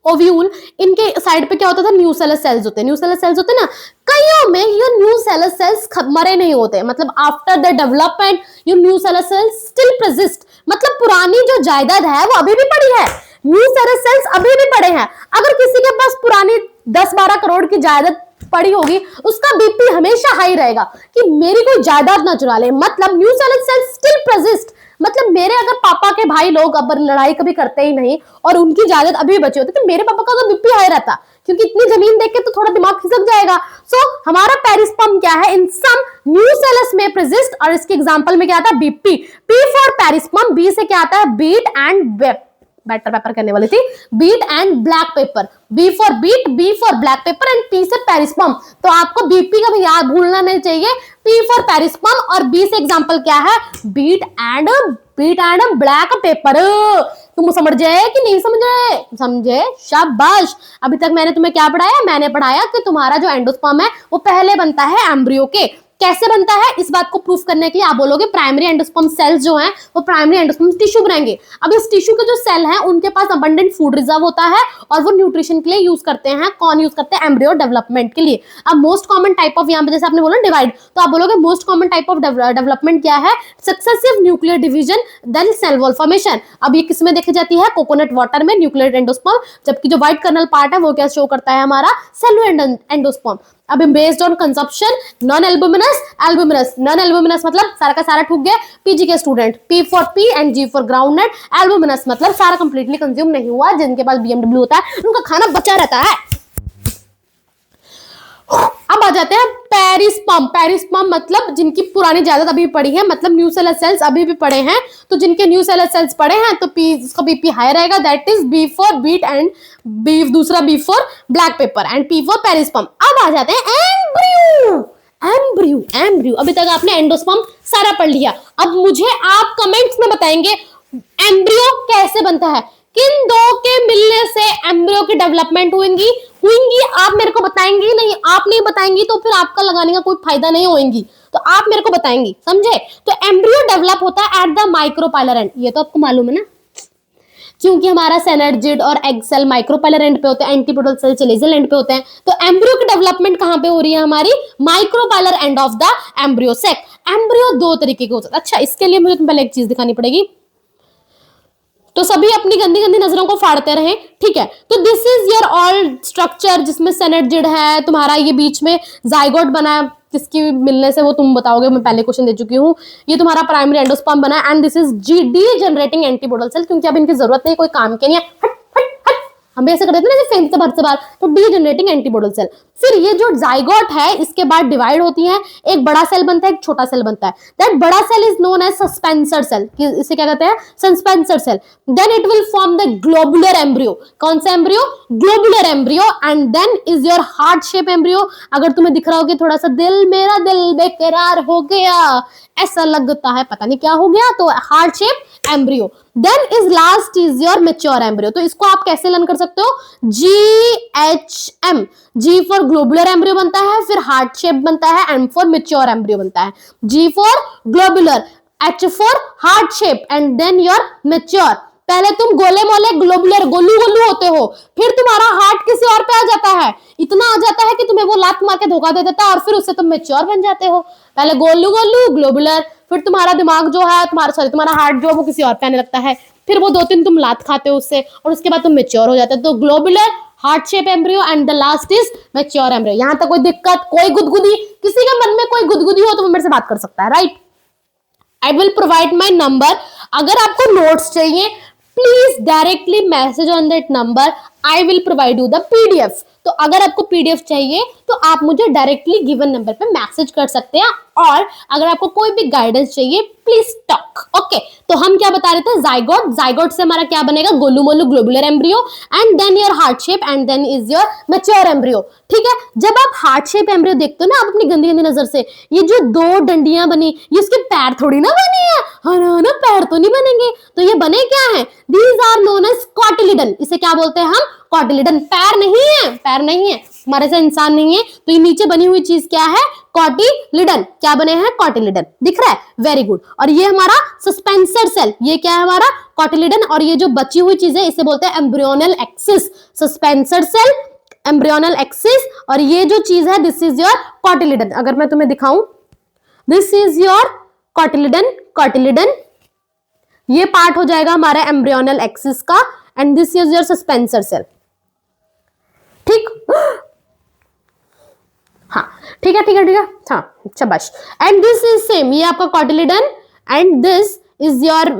[SPEAKER 1] ओव्यूल, इनके साइड पे क्या होता था? न्यूसेलस सेल्स होते हैं, न्यूसेलस सेल्स होते हैं ना। कईयों में ये न्यूसेलस सेल्स मरे नहीं होते, मतलब आफ्टर द डेवलपमेंट ये न्यूसेलस सेल्स स्टिल प्रेजिस्ट, मतलब पुरानी जो जायदाद है वो अभी भी पड़ी है, न्यूसेलस सेल्स अभी भी पड़े हैं। अगर किसी के पास पुरानी 10-12 करोड़ की जायदाद पड़ी होगी, उसका बीपी हमेशा हाई रहेगा कि मेरी कोई जायदाद ना चुरा ले, मतलब न्यूसेलस सेल्स स्टिल प्रेजिस्ट। मतलब मेरे अगर पापा के भाई लोग अब लड़ाई कभी करते ही नहीं और उनकी जायदाद अभी बची होती, तो मेरे पापा का तो बीपी हाई रहता, क्योंकि इतनी जमीन देख के तो थोड़ा दिमाग खिसक जाएगा। सो हमारा पेरिस्पर्म क्या है? इन सम न्यूसेलस में प्रेजिस्ट, और इसके एग्जांपल में क्या आता है? BP. P for perisperm, B से क्या आता है? बीट एंड बैटर पेपर करने वाली थी, beet and black pepper. B for beet, B for black pepper and P से पेरिस्पर्म। तो आपको बीपी का भी याद भूलना नहीं चाहिए। P फॉर पेरिस्पर्म और B से एग्जांपल क्या है? Beet and black pepper. तुम समझे कि नहीं समझे? समझे, शाबाश। अभी तक मैंने तुम्हें क्या पढ़ाया? मैंने पढ़ाया कि तुम्हारा जो एंडोस्पर्म है वो पहले बनता है एम्ब्रियो के। कैसे बनता है, इस बात को प्रूफ करने के लिए आप बोलोगे प्राइमरी एंडोस्पर्म सेल्स जो हैं वो प्राइमरी एंडोस्पर्म टिश्यू बनाएंगे। अब इस टिश्यू के जो सेल हैं उनके पास अबंडेंट फूड रिजर्व होता है और वो न्यूट्रिशन के लिए यूज करते हैं। कौन यूज करते हैं? एम्ब्रियो डेवलपमेंट के लिए। अब मोस्ट कॉमन टाइप ऑफ, यहाँ पे जैसे आपने बोला डिवाइड, तो आप बोलोगे most common type of development क्या है? Successive nuclear division then cell wall formation. अब ये किसमें देखी जाती है? कोकोनट वाटर में, न्यूक्लियर एंडोस्पर्म। जबकि जो व्हाइट कर्नल पार्ट है वो क्या शो करता है? हमारा सेलुलर एंडोस्पर्म। अब based on consumption non albuminous, albuminous, non albuminous मतलब सारा का सारा ठूक गया, पीजी के student. P for P and G for groundnut. Albuminous मतलब सारा कंप्लीटली कंज्यूम नहीं हुआ, जिनके पास BMW होता है उनका खाना बचा रहता है। अब आ जाते हैं पेरिस्पर्म। पेरिस्पर्म मतलब जिनकी पुरानी जायदाद अभी पड़ी है, मतलब न्यूसेलस सेल्स अभी भी पड़े हैं। तो जिनके न्यूसेलस सेल्स पड़े हैं तो उसका बीपी हाई रहेगा, that is B for beet and दूसरा B for black pepper and P for perisperm. अब आ जाते हैं एम्ब्रियो। Embryo, embryo. अभी तक आपने एंडोस्पर्म सारा पढ़ लिया। अब मुझे आप कमेंट्स में बताएंगे एम्ब्रियो कैसे बनता है, किन दो के मिलने से एम्ब्रियो की डेवलपमेंट होंगी। आप मेरे को बताएंगी नहीं, आप नहीं बताएंगी तो फिर आपका लगाने का कोई फायदा नहीं होगी, तो आप मेरे को बताएंगी, समझे? तो एम्ब्रियो डेवलप होता है एट द माइक्रोपाइलर एंड, ये तो आपको मालूम है ना, क्योंकि हमारा सेनर्जिड और एग सेल माइक्रोपाइलर एंड पे होते हैं, एंटीपोडल सेल चलेजल एंड पे होते हैं। तो एम्ब्रियो की डेवलपमेंट कहां पे हो रही है? हमारी micropylar end of the embryo sac. Embryo दो तरीके के होते हैं। अच्छा, इसके लिए मुझे पहले एक चीज दिखानी पड़ेगी, तो सभी अपनी गंदी गंदी नजरों को फाड़ते रहे, ठीक है? तो this is your all structure, जिसमें सेनेटजिड है तुम्हारा, ये बीच में जाइगोट बना है, किसकी मिलने से वो तुम बताओगे, मैं पहले क्वेश्चन दे चुकी हूँ। ये तुम्हारा प्राइमरी एंडोस्पर्म बना है and this is degenerating antipodal cell, क्योंकि अब इनकी जरूरत नहीं, कोई काम के नहीं है, हट हट हट, हम भी ऐसे कर देते हैं ना फेंक से भर से बार, तो डी जनरेटिंग एंटीपोडल सेल। फिर ये जो जाइगोट है इसके बाद डिवाइड होती है, एक बड़ा सेल बनता है, एक छोटा सेल बनता है। दैट बड़ा cell is known as suspensor cell, इसे क्या कहते हैं? Suspensor cell. Then it will form the globular embryo. कौन सा embryo? Globular embryo. And then is your heart shape embryo. अगर तुम्हें दिख रहा हो कि थोड़ा सा दिल, मेरा दिल बेकरार हो गया, ऐसा लगता है, पता नहीं क्या हो गया, तो heart shape embryo, then is last is your mature embryo. तो इसको आप कैसे लर्न कर सकते हो, GHM, G for globular embryo बनता है, फिर हार्ट शेप बनता है, M फॉर मेच्योर एम्ब्रियो बनता है, G for globular, H for heart shape and then your mature. पहले तुम गोले मोले ग्लोबुलर गोलू गोलू होते हो, फिर तुम्हारा हार्ट किसी और पे आ जाता है, इतना आ जाता है कि तुम्हें वो लात मार के धोखा दे देता है और फिर उससे तुम मेच्योर बन जाते हो। पहले गोलू गोलू ग्लोबुलर, फिर तुम्हारा दिमाग जो है तुम्हारा हार्ट जो है वो किसी और पे आने लगता है, फिर वो 2-3 तुम लात खाते हो उससे और उसके बाद तुम मेच्योर हो जाते हो। तो globular, heart shape embryo and the last is mature embryo. यहां तक कोई दिक्कत, कोई गुदगुदी, किसी के मन में कोई गुदगुदी हो तो वो मेरे से बात कर सकता है, right. I will provide my number, अगर आपको नोट्स चाहिए please directly message on that number, I will provide you the PDF। तो अगर आपको PDF चाहिए तो आप मुझे डायरेक्टली गिवन नंबर पे मैसेज कर सकते हैं, और अगर आपको कोई भी गाइडेंस चाहिए प्लीज टॉक, ओके। तो हम क्या बता रहे थे, जाइगोट, जाइगोट से हमारा क्या बनेगा, गोलू मोलू globular embryo and then your heart shape and then is your mature embryo, ठीक है। जब आप हार्ट शेप एम्ब्रियो देखते हो ना आप अपनी गंदी गंदी नजर से, ये जो 2 डंडियां बनी, ये इसके पैर थोड़ी ना बने हैं, हाँ ना, पैर तो नहीं बनेंगे, तो ये बने क्या है, these are known as cotyledon. इसे क्या बोलते हैं हम, कॉटिलिडन। पैर नहीं है, पैर नहीं है, हमारे से इंसान नहीं है, तो ये नीचे बनी हुई चीज क्या है, कॉटिलिडन। क्या बने हैं, कॉटिलिडन, दिख रहा है, वेरी गुड। और ये हमारा सस्पेंसर सेल, ये क्या है हमारा कॉटिलिडन, और ये जो बची हुई चीज है इसे बोलते हैं embryonal axis, suspensor cell, embryonal axis, और ये जो चीज है दिस इज योर कॉटिलिडन। अगर मैं तुम्हें दिखाऊं, this is your cotyledon, cotyledon ये पार्ट हो जाएगा हमारा एम्ब्रियोनल एक्सिस का, and this is your suspensor cell, ठीक। हाँ ठीक है, ठीक है, ठीक है, हाँ शाबाश। एंड दिस इज सेम, ये आपका cotyledon and this is your,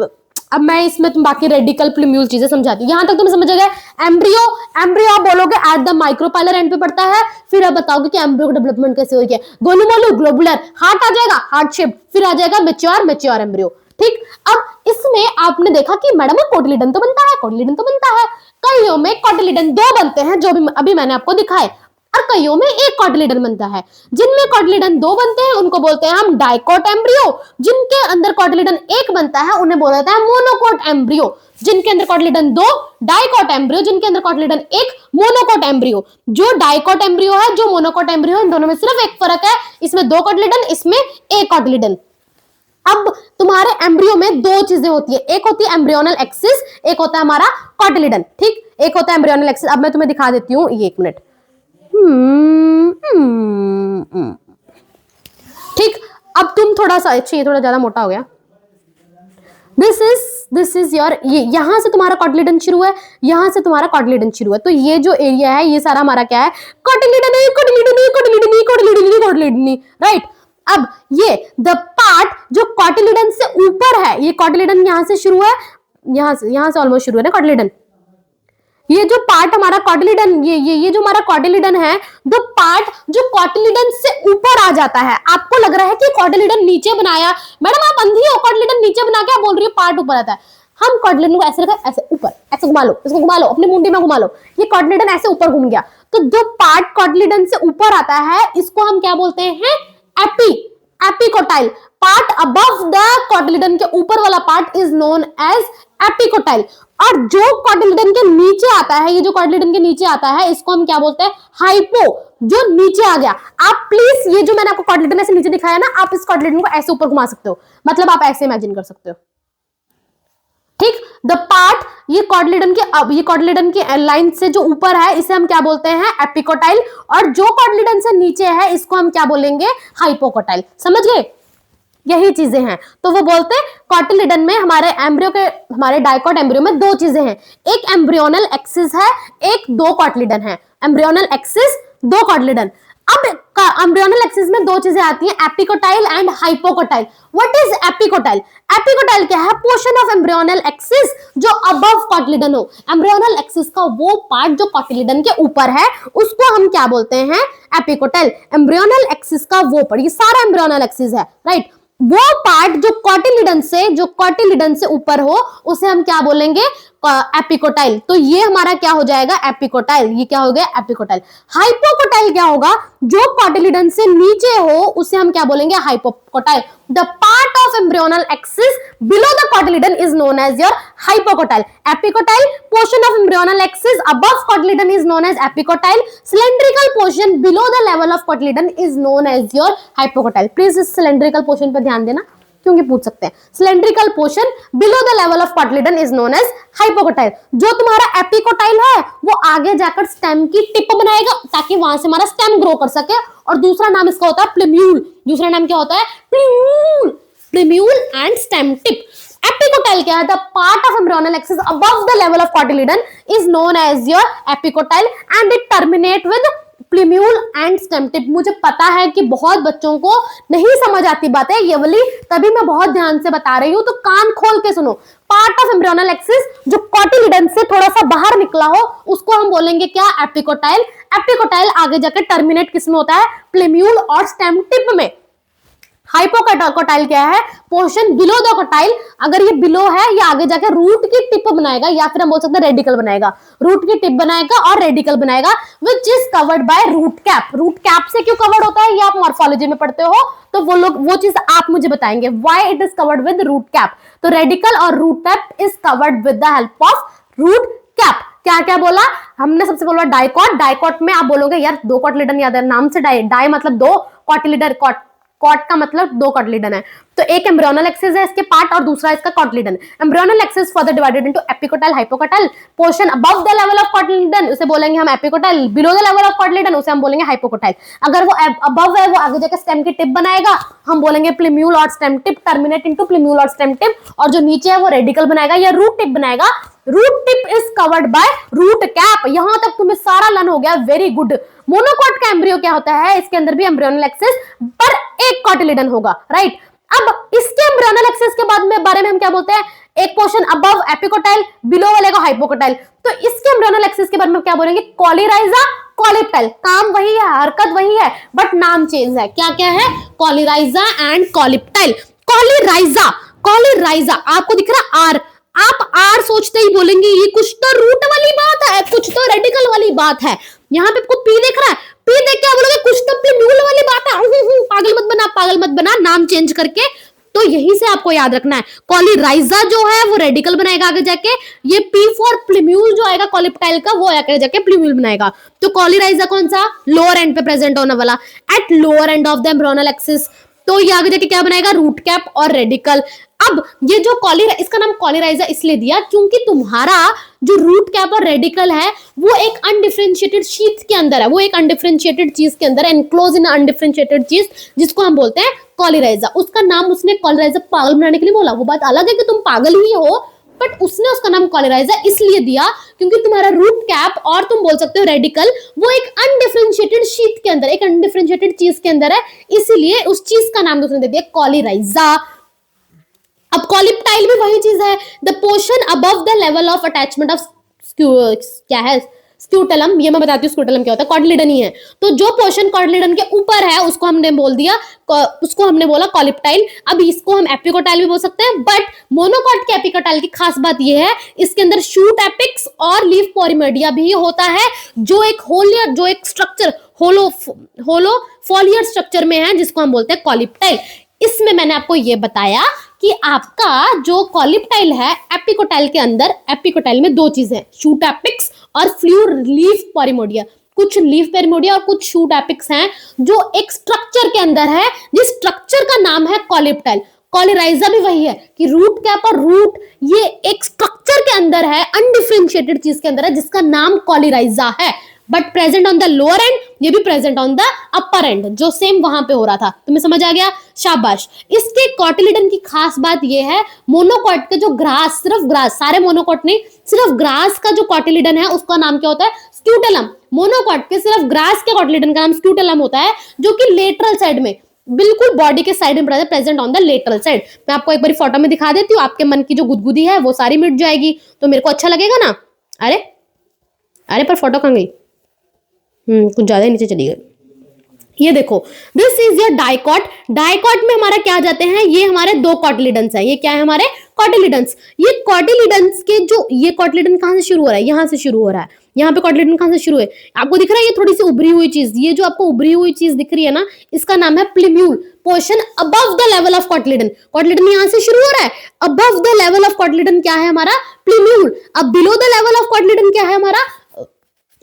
[SPEAKER 1] अब मैं इसमें तुम बाकी रेडिकल प्लूम्यूल चीजें समझाती हूँ, यहां तक तुम्हें समझ आ गया। एम्ब्रियो, एम्ब्रियो आप बोलोगे एट द माइक्रोपाइलर एंड पे पड़ता है, फिर आप बताओगे कि एम्ब्रियो का डेवलपमेंट कैसे हो गया, गोलू मोलू ग्लोबुलर, हार्ट आ जाएगा, हार्ट शेप, फिर आ जाएगा मेच्योर, मेच्योर एम्ब्रियो, ठीक। अब इसमें आपने देखा कि मैडम कोटिलिडन तो बनता है, कोटिलिडन तो बनता है, कईयों में कोटिलिडन 2 बनते हैं जो भी अभी मैंने आपको दिखाए, और कईयों में 1 कॉटिलिडन बनता है। जिनमें कॉटिलिडन 2 बनते हैं उनको बोलते हैं हम डाइकोट एम्ब्रियो, जिनके अंदर कॉटिलिडन 1 बनता है उन्हें बोला जाता है मोनोकोट एम्ब्रियो, जिनके अंदर कॉटिलिडन 2 डाइकोट एम्ब्रियो, जिनके अंदर कॉटिलिडन 1 मोनोकोट एम्ब्रियो। जो डाइकोट एम्ब्रियो है, जो मोनोकोट एम्ब्रियो है, इन दोनों में सिर्फ एक फर्क है, इसमें 2 कॉटिलिडन, इसमें 1 कॉटिलिडन। अब तुम्हारे एम्ब्रियो में 2 चीजें होती है, एक होती है एम्ब्रियोनल एक्सिस, एक होता है हमारा कॉटिलिडन, ठीक। एक होता है एम्ब्रियोनल एक्सिस, अब मैं तुम्हें दिखा देती हूँ, ये 1 मिनट, ठीक। अब तुम थोड़ा सा, अच्छा ये थोड़ा ज्यादा मोटा हो गया, दिस इज योर, ये यहां से तुम्हारा कॉटिलिडन शुरू है, यहां से तुम्हारा कॉटिलिडन शुरू है, तो ये जो एरिया है ये सारा हमारा क्या है, कॉटिलिडन है, कॉटिलिडन है, कॉटिलिडन है, कॉटिलिडन है, कॉटिलिडन है, राइट। अब ये द पार्ट जो कॉटिलिडन से ऊपर है, ये कॉटिलिडन यहां से शुरू है, यहां से ऑलमोस्ट शुरू है ना कॉटिलिडन, ये जो पार्ट हमारा कॉटिलिडन, ये जो हमारा कॉटिलिडन है, द पार्ट जो कॉटिलिडन से ऊपर आ जाता है। आपको लग रहा है कि कॉटिलिडन नीचे बनाया, मैडम आप अंधी हो, कॉटिलिडन नीचे बना के आप बोल रही हो पार्ट ऊपर आता है। हम कॉटिलिडन को ऐसे रखा, ऐसे ऊपर, ऐसे घुमा लो, इसको घुमा लो, अपनी मुंडी में घुमा लो, ये कॉटिलिडन ऐसे ऊपर घूम गया, तो जो पार्ट कॉटिलिडन से ऊपर आता है इसको हम क्या बोलते हैं, epi, epicotyl. Part above the cotyledon के ऊपर वाला part is known as epicotyl, और जो कॉटिलिडन के नीचे आता है, ये जो कॉटिलिडन के नीचे आता है इसको हम क्या बोलते हैं, हाइपो, जो नीचे आ गया। आप प्लीज ये जो मैंने आपको कॉटिलिडन ऐसे नीचे दिखाया ना, आप इस कॉटिलिडन को ऐसे ऊपर घुमा सकते हो, मतलब आप ऐसे इमेजिन कर सकते हो, ठीक। द पार्ट, ये कॉटिलिडन के, अब ये कॉटिलिडन की लाइन से जो ऊपर है इसे हम क्या बोलते हैं, एपिकोटाइल, और जो कॉटिलिडन से नीचे है इसको हम क्या बोलेंगे, हाइपोकोटाइल। समझ गए, यही चीजें हैं। तो वो बोलते हैं कॉटिलिडन में हमारे एम्ब्रियो के, हमारे डाइकोट एम्ब्रियो में 2 चीजें हैं, एक एम्ब्रियोनल एक्सिस है, एक 2 कॉटिलिडन है, एम्ब्रियोनल एक्सिस 2 कॉटिलिडन। अब एम्ब्रियोनल एक्सिस में 2 चीजें आती हैं, epicotyl and hypocotyl. What is epicotyl? Epicotyl क्या है, पोर्शन ऑफ एम्ब्रियोनल एक्सिस जो अबव कॉटिलिडन हो। एम्ब्रियोनल एक्सिस का वो पार्ट जो कॉटिलिडन के ऊपर है उसको हम क्या बोलते हैं, एपिकोटाइल। एम्ब्रियोनल एक्सिस का वो पार्ट, ये सारा एम्ब्रियोनल एक्सिस है, राइट। वो पार्ट जो कॉटिलिडन से ऊपर हो उसे हम क्या बोलेंगे, एपिकोटाइल, तो ये हमारा क्या हो जाएगा, एपिकोटाइल। ये क्या हो गया, एपिकोटाइल। हाइपोकोटाइल क्या होगा, जो कॉटिलिडन से नीचे हो उसे हम क्या बोलेंगे, hypocotyl. The part of embryonal axis below the cotyledon is known as your hypocotyl. Epicotyl, portion of embryonal axis above cotyledon is known as epicotyl. Cylindrical portion below the level of cotyledon is known as your hypocotyl. Please इस सिलेंड्रिकल पोर्शन पर ध्यान देना, क्योंकि पूछ सकते हैं। Cylindrical portion below the level of cotyledon is known as hypocotyl. जो तुम्हारा एपिकोटाइल है वो आगे जाकर स्टेम की टिप बनाएगा ताकि वहां से हमारा स्टेम ग्रो कर सके, और दूसरा नाम इसका होता है प्लिम्यूल। दूसरा नाम क्या होता है, plumule. Plumule and stem tip. Epicotyl क्या है, the part of embryonal axis above the level of cotyledon is known as your epicotyl and it terminate with plumule and stem tip. मुझे पता है कि बहुत बच्चों को नहीं समझ आती बातें ये वाली, तभी मैं बहुत ध्यान से बता रही हूं, तो कान खोल के सुनो। पार्ट ऑफ एम्ब्रियोनल एक्सिस जो कॉटिलिडन से थोड़ा सा बाहर निकला हो उसको हम बोलेंगे क्या, एपिकोटाइल। एपिकोटाइल आगे जाकर टर्मिनेट किस में होता है, प्लिम्यूल और स्टेम टिप में। हाइपोकोटाइल क्या है, पोर्शन बिलो द कोटाइल। अगर ये बिलो है ये आगे जाकर रूट की टिप बनाएगा, या फिर हम बोल सकते हैं रेडिकल बनाएगा। रूट की टिप बनाएगा और रेडिकल बनाएगा, which is covered by root cap. Root cap से क्यों कवर्ड होता है ये आप मॉर्फोलॉजी में पढ़ते हो, तो वो चीज आप मुझे बताएंगे, why it is covered with root cap. तो रेडिकल और root cap is covered with the help of root cap. क्या क्या बोला हमने, सबसे बोला डाइकॉट। डाइकॉट में आप बोलोगे यार दो कॉटिलिडन याद है, नाम से डाई मतलब दो, कॉटिलिडन कॉट का मतलब दो कॉटिलिडन है, तो एक एम्ब्रियोनल एक्सिस है इसके पार्ट और दूसरा इसका cotyledon. Embryonal axis further divided into epicotyl, hypocotyl. Portion above the level of cotyledon उसे बोलेंगे हम epicotyl, below the level of cotyledon उसे हम बोलेंगे हाइपोकोटाइल। अगर वो अबव है वो आगे जाकर स्टेम की टिप बनाएगा, हम बोलेंगे प्लिम्यूल और स्टेम टिप, टर्मिनेट इनटू प्लिम्यूल और स्टेम टिप। और जो नीचे है वो रेडिकल बनाएगा या रूट टिप बनाएगा। Root tip is covered by root cap. यहां तक तुम्हें सारा लर्न हो गया, वेरी गुड। मोनोकॉट का एम्ब्रियो क्या होता है, इसके अंदर भी एम्ब्रियोनल एक्सिस पर एक कॉटिलिडन होगा, राइट। अब इसके एम्ब्रियोनल एक्सिस के बाद में बारे में हम क्या बोलते हैं, एक पोर्शन अबव एपिकोटाइल, बिलो वाले को हाइपोकोटाइल। तो इसके एम्ब्रियोनल एक्सिस के बारे में क्या बोलेंगे, कॉलिराइजा, कॉलिप्टाइल। काम वही है, हरकत वही है, बट नाम चेंज है। क्या क्या है, कॉलिराइजा एंड कॉलिप्टाइल। कॉलिराइजा, कॉलिराइजा आपको दिख रहा आर, आप आर सोचते ही बोलेंगे ये कुछ तो रूट वाली बात है, कुछ तो रेडिकल वाली बात है। यहाँ पे आपको पी दिख रहा है, पी देख के बोलोगे कुछ तो प्लिम्यूल वाली बात है। पागल मत बना, पागल मत बना, नाम चेंज करके। तो यहीं से आपको याद रखना है, कॉलिराइजा जो है वो रेडिकल बनाएगा आगे जाके, ये पी फॉर प्लिम्यूल जो आएगा कॉलिप्टाइल का वो आगे जाके प्लिम्यूल बनाएगा। तो कॉलिराइजा कौन सा, लोअर एंड पे प्रेजेंट होने वाला, at lower end of the embryonal axis. तो ये आगे जाके क्या बनाएगा, रूट कैप और रेडिकल। अब ये जो इसका नाम कॉलिराइजा इसलिए दिया क्योंकि तुम्हारा जो रूट कैप और रेडिकल है वो एक अनडिफरेंशिएटेड शीथ के अंदर है, वो एक अनडिफरेंशिएटेड चीज के अंदर है, एनक्लोज इन अनडिफरेंशिएटेड चीज, जिसको हम बोलते हैं कॉलिराइजा। उसका नाम उसने कॉलिराइजा पागल बनाने के लिए बोला, वो बात अलग है कि तुम पागल ही हो, बट उसने उसका नाम कॉलिराइजा इसलिए दिया क्योंकि तुम्हारा रूट कैप और तुम बोल सकते हो रेडिकल वो एक अनडिफरेंशिएटेड शीट के अंदर, एक अनडिफरेंशिएटेड चीज के अंदर है, इसीलिए उस चीज का नाम उसने दे दिया कॉलिराइजा। अब कॉलिप्टाइल भी वही चीज है, the portion above the level of attachment of क्या है, स्क्यूटेलम। ये मैं बताती हूँ स्क्यूटेलम क्या होता है, कॉटिलिडन ही है। तो जो पोर्शन कॉटिलिडन के ऊपर है उसको हमने बोल दिया, उसको हमने बोला कॉलिप्टाइल। अब इसको हम एपिकोटाइल भी बोल सकते हैं, बट मोनोकॉट के एपिकोटाइल की खास बात ये है इसके अंदर शूट एपिक्स और लीफ पोरिमेडिया भी होता है, जो एक होलियर, जो एक स्ट्रक्चर होलो फॉलियर स्ट्रक्चर में है, जिसको हम बोलते हैं कॉलिप्टाइल। इसमें मैंने आपको ये बताया कि आपका जो कॉलिप्टाइल है एपिकोटाइल के अंदर, एपिकोटाइल में दो चीजें, शूट एपिक्स और फ्लूर लीफ पोरिमेडिया। कुछ लीफ पोरिमेडिया और कुछ शूट एपिक्स हैं जो एक स्ट्रक्चर के अंदर है, जिस स्ट्रक्चर का नाम है कॉलिप्टाइल। कॉलिराइजा भी वही है कि रूट कैप और रूट ये एक स्ट्रक्चर के अंदर है, अनडिफरेंशिएटेड चीज के अंदर है, जिसका नाम कॉलिराइजा है, but present on the lower and, ये भी present on the upper and, जो सेम वहां पे हो रहा था। तुम्हें समझ आ गया, शाबाश। इसके कॉटिलिडन की खास बात ये है, मोनोकॉट के जो ग्रास, सिर्फ ग्रास, सारे मोनोकॉट नहीं, सिर्फ ग्रास का जो कॉटिलिडन है उसका नाम क्या होता है, स्क्यूटेलम। मोनोकॉट के सिर्फ ग्रास के कॉटिलिडन का नाम स्क्यूटेलम होता है, जो कि लेटरल साइड में, बिल्कुल बॉडी के साइड में present on the lateral side. मैं आपको एक बार फोटो में दिखा देती हूँ, आपके मन की जो गुदगुदी है वो सारी मिट जाएगी, तो मेरे को अच्छा लगेगा ना। अरे पर फोटो कहाँ गई, कुछ ज्यादा नीचे चली गई। ये देखो, this is your dicot. Dicot में हमारा क्या आ जाते हैं, ये हमारे दो कॉटिलिडन्स है। ये क्या है, हमारे कॉटिलिडन्स। ये कॉटिलिडन्स के जो, ये कॉटिलिडन कहां से शुरू हो रहा है, यहां से शुरू हो रहा है। यहाँ पे कॉटिलिडन कहां से शुरू है, आपको दिख रहा है, ये थोड़ी सी उभरी हुई चीज, ये जो आपको उभरी हुई चीज दिख रही है ना, इसका नाम है plumule, portion above the level of cotyledon. Cotyledon यहां से शुरू हो रहा है, above the level of cotyledon क्या है हमारा, प्लिम्यूल। अब below the level of cotyledon क्या है हमारा,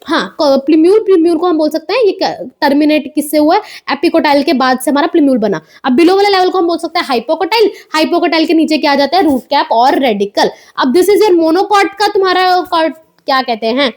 [SPEAKER 1] हाँ प्लिम्यूल। प्लिम्यूल को हम बोल सकते हैं, ये टर्मिनेट किससे हुआ है, एपिकोटाइल के बाद से हमारा प्लिम्यूल बना। अब बिलो वाले लेवल को हम बोल सकते हैं हाइपोकोटाइल। हाइपोकोटाइल के नीचे क्या आ जाता है, रूट कैप और रेडिकल। अब दिस इज योर मोनोकॉट का तुम्हारा क्या कहते हैं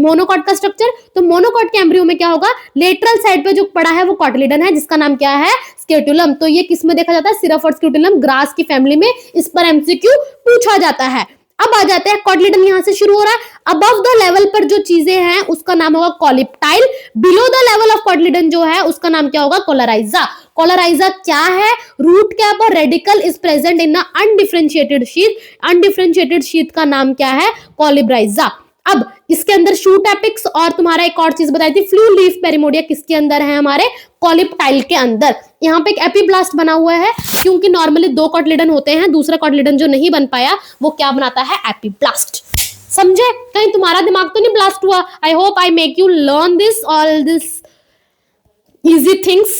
[SPEAKER 1] मोनोकॉट का स्ट्रक्चर। तो मोनोकॉट के एम्ब्रियो में क्या होगा, लेटरल साइड पे जो पड़ा है वो कॉटिलिडन है, जिसका नाम क्या है, स्केटुलम। तो ये किस में देखा जाता है, सिरफ और स्केटुलम, ग्रास की फैमिली में। इस पर एमसीक्यू पूछा जाता है। अब आ जाते हैं, कॉटिलिडन यहां से शुरू हो रहा है, अबव द लेवल पर जो चीजें हैं उसका नाम होगा coleoptile. Below the level of cotyledon जो है उसका नाम क्या होगा, कोलराइजा। कोलराइजा क्या है, रूट कैप और radical is present in undifferentiated sheath. Undifferentiated sheath का नाम क्या है, कोलिब्राइजा। अब इसके अंदर शूट एपिक्स और तुम्हारा एक और चीज बताई थी, फ्लू लीफ पेरिमोडिया, किसके अंदर है, हमारे कॉलिप्टाइल के अंदर। यहाँ पे एक एपीब्लास्ट बना हुआ है, क्योंकि नॉर्मली दो कॉटिलिडन होते हैं, दूसरा कॉटिलिडन जो नहीं बन पाया वो क्या बनाता है, एपीब्लास्ट। समझे, कहीं तुम्हारा दिमाग तो नहीं ब्लास्ट हुआ। I hope I make you learn this all this easy things.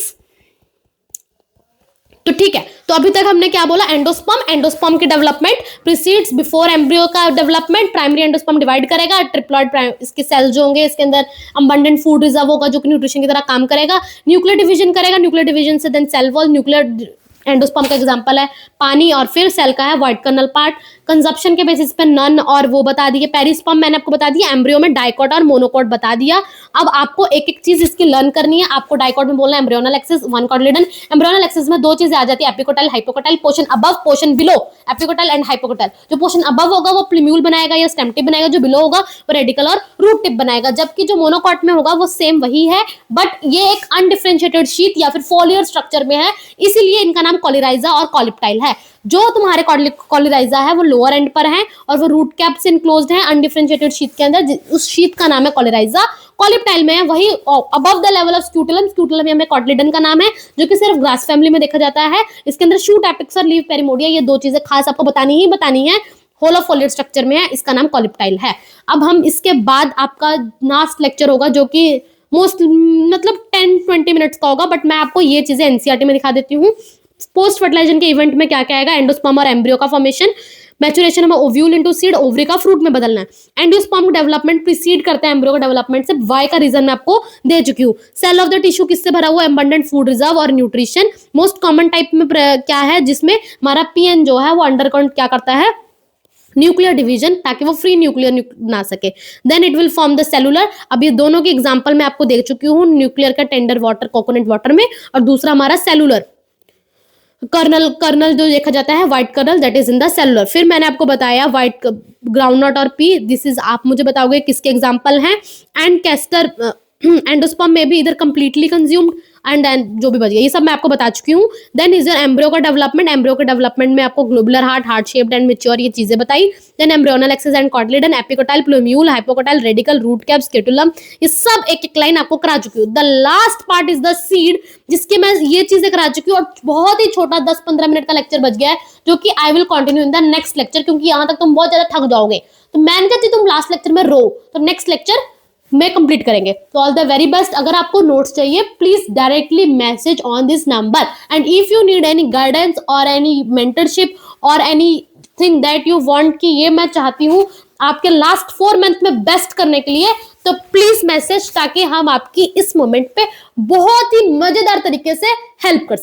[SPEAKER 1] तो ठीक है, तो अभी तक हमने क्या बोला, एंडोस्पर्म। एंडोस्पर्म की डेवलपमेंट प्रीसीड्स बिफोर एम्ब्रियो का डेवलपमेंट। प्राइमरी एंडोस्पर्म डिवाइड करेगा, ट्रिप्लॉइड इसके सेल जो होंगे इसके अंदर अबंडेंट फूड रिजर्व होगा, जो कि न्यूट्रिशन की तरह काम करेगा। न्यूक्लियर डिवीजन करेगा, न्यूक्लियर डिवीजन से then cell wall. Nuclear endosperm का एग्जांपल है पानी, और फिर सेल का है व्हाइट कर्नल पार्ट। कंजप्शन के बेसिस पे नन और वो बता दिए। पेरिस्पर्म मैंने आपको बता दिया, एम्ब्रियो में डाइकॉट और मोनोकॉट बता दिया। अब आपको एक एक चीज इसकी लर्न करनी है। आपको डाइकॉट में बोलना है embryonal axis, one cotyledon. Embryonal axis में दो चीजें आ जाती है, epicotyl hypocotyl, portion above portion below. Epicotyl and hypocotyl, जो पोर्शन अबव होगा वो प्लिम्यूल बनाएगा या स्टेम टिप बनाएगा, जो बिलो होगा वो रेडिकल और रूट टिप बनाएगा। जबकि जो मोनोकॉट में होगा वो सेम वही है, बट ये एक अनडिफरेंशिएटेड शीथ या फिर फोलियर स्ट्रक्चर में है, इसीलिए इनका नाम कोलिराइजा और कॉलिप्टाइल है। जो तुम्हारे कॉलिराइजा है वो लोअर एंड पर है और वो रूट कैप से इनक्लोज्ड है अनडिफरेंशिएटेड शीथ के अंदर, उस शीथ का नाम है कॉलिराइजा। कॉलिप्टाइल में है वही अबव द लेवल ऑफ स्क्यूटुलम। स्क्यूटुलम में कॉटिलिडन का नाम है, जो कि सिर्फ ग्रास फैमिली में देखा जाता है। इसके अंदर शूट एपिक्स और लीफ पेरिमोडिया, ये दो चीजें खास आपको बतानी है। होल ऑफ फोलियर स्ट्रक्चर में है, इसका नाम कॉलिप्टाइल है। अब हम इसके बाद आपका लास्ट लेक्चर होगा, जो कि मोस्ट मतलब 10-20 मिनट्स का होगा, बट मैं आपको ये चीजें एनसीईआरटी में दिखा देती हूँ। पोस्ट फर्टिलाइजेशन के इवेंट में क्या क्या आएगा, एंडोस्पर्म और एम्ब्रियो का फॉर्मेशन, मैचुरेशन में ओव्यूल इनटू सीड, ओवरी का फ्रूट में बदलना है। एंडोस्पर्म डेवलपमेंट प्रीसीड करता है एम्ब्रियो का डेवलपमेंट से, वाई का रीजन मैं आपको दे चुकी हूँ। सेल ऑफ द टिश्यू किससे भरा हुआ है, अबंडेंट फूड रिजर्व और न्यूट्रिशन। मोस्ट कॉमन टाइप में क्या है, जिसमें हमारा पीएन जो है वो अंडरकॉन्ट क्या करता है, न्यूक्लियर डिवीजन, ताकि वो फ्री न्यूक्लियर बना सके। Then it will form the cellular. अब ये दोनों की एग्जांपल मैं आपको दे चुकी हूँ, न्यूक्लियर का टेंडर वाटर कोकोनट वाटर में, और दूसरा हमारा सेलुलर कर्नल जो देखा जाता है white kernel, that is in the cellular. फिर मैंने आपको बताया व्हाइट ग्राउंडनट और पी, दिस इज, आप मुझे बताओगे किसके एग्जांपल हैं। एंड कैस्टर एंडोस्पर्म में भी इधर कंप्लीटली कंज्यूम्ड एंड जो भी बच गया, ये सब मैं आपको बता चुकी हूँ। देन इज एम्ब्रियो का डेवलपमेंट। एम्ब्रियो के डेवलपमेंट में आपको globular heart shaped and mature, ये चीजें बताई। Then embryonal axis and cotyledon, epicotyl, plumule, hypocotyl, radicle, root cap, scutellum, ये सब एक एक लाइन आपको करा चुकी हूँ। The last part is the seed, जिसके मैं ये चीजें करा चुकी हूँ, और बहुत ही छोटा 10-15 मिनट का लेक्चर बच गया है, जो कि I will continue in the next lecture, क्योंकि यहाँ तक तुम बहुत ज्यादा थक जाओगे। तो मैं नहीं चाहती तुम लास्ट लेक्चर में रो, तो नेक्स्ट लेक्चर में कंप्लीट करेंगे। तो ऑल द वेरी बेस्ट। अगर आपको नोट्स चाहिए, please directly message on this number, and if you need any guidance और एनी मेंटरशिप और एनीथिंग दैट यू वांट कि ये मैं चाहती हूँ आपके लास्ट 4 मंथ में बेस्ट करने के लिए, तो प्लीज मैसेज, ताकि हम आपकी इस मोमेंट पे बहुत ही मजेदार तरीके से हेल्प कर सकें।